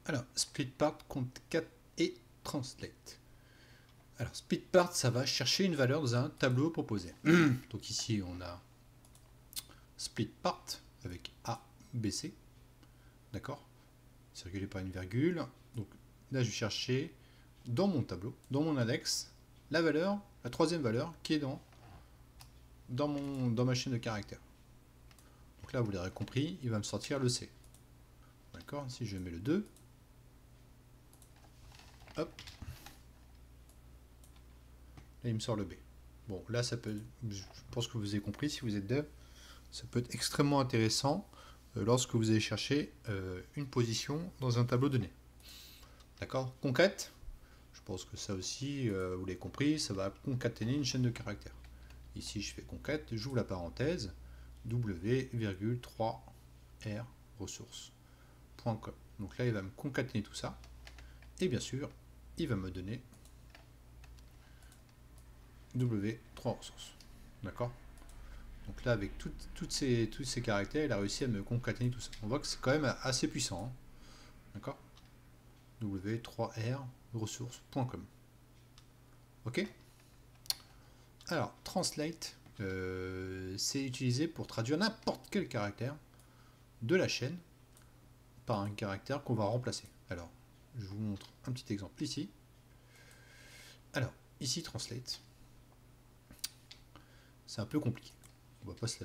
Alors, split part, concat et translate. Alors, split part, ça va chercher une valeur dans un tableau proposé. Donc ici, on a split part avec A, B, C. D'accord? Circulé par une virgule. Donc là, je vais chercher dans mon tableau, dans mon index, la valeur, la troisième valeur qui est dans ma chaîne de caractères. Donc là, vous l'aurez compris, il va me sortir le C. D'accord? Si je mets le 2, hop, là il me sort le B. Bon, là ça peut, je pense que vous avez compris, si vous êtes dev, ça peut être extrêmement intéressant lorsque vous allez chercher une position dans un tableau donné. D'accord? Concat, je pense que ça aussi, vous l'avez compris, ça va concaténer une chaîne de caractères. Ici je fais concat, j'ouvre la parenthèse, w,3r ressources.com. Donc là il va me concaténer tout ça, et bien sûr il va me donner W3 ressources. D'accord? Donc là, avec tous ces caractères, il a réussi à me concaténer tout ça. On voit que c'est quand même assez puissant. Hein. D'accord? W3R ressources.com. Ok? Alors, translate, c'est utilisé pour traduire n'importe quel caractère de la chaîne par un caractère qu'on va remplacer. Alors, je vous montre un petit exemple ici. Alors, ici, translate. C'est un peu compliqué. On va pas se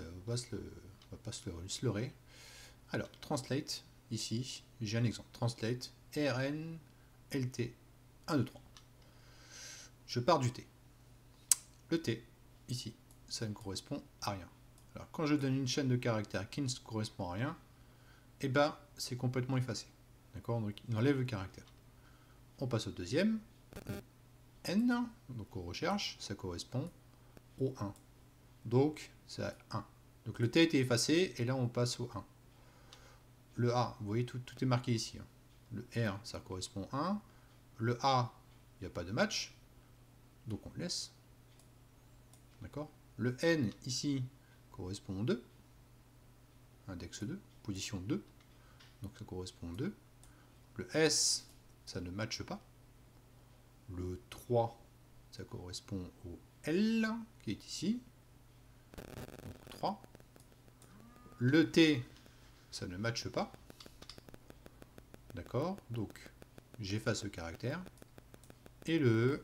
leurrer. Alors, translate, ici, j'ai un exemple. Translate, RN, LT, 1, 2, 3. Je pars du T. Le T, ici, ça ne correspond à rien. Alors, quand je donne une chaîne de caractères qui ne correspond à rien, eh ben, c'est complètement effacé. D'accord? Donc, il enlève le caractère. On passe au deuxième. N, donc on recherche, ça correspond au 1. Donc, c'est 1. Donc le T a été effacé, et là on passe au 1. Le A, vous voyez, tout est marqué ici. Hein. Le R, ça correspond à 1. Le A, il n'y a pas de match, donc on le laisse. D'accord? Le N, ici, correspond au 2. Index 2, position 2. Donc ça correspond au 2. Le S, ça ne matche pas. Le 3, ça correspond au L, qui est ici. Donc 3. Le T, ça ne matche pas. D'accord? Donc, j'efface le caractère. Et le E,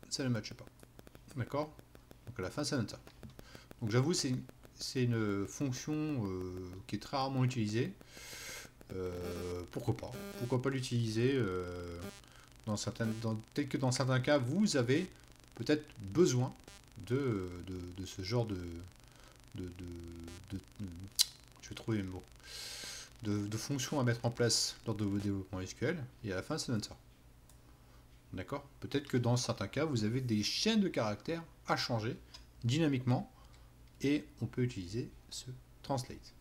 ça ne matche pas. D'accord? Donc à la fin, ça donne ça. Donc j'avoue, c'est une fonction qui est très rarement utilisée. Pourquoi pas? Pourquoi pas l'utiliser tel que dans certains cas, vous avez peut-être besoin de ce genre je vais trouver mes mots. De fonctions à mettre en place lors de vos développements SQL, et à la fin, ça donne ça. D'accord? Peut-être que dans certains cas, vous avez des chaînes de caractères à changer dynamiquement, et on peut utiliser ce translate.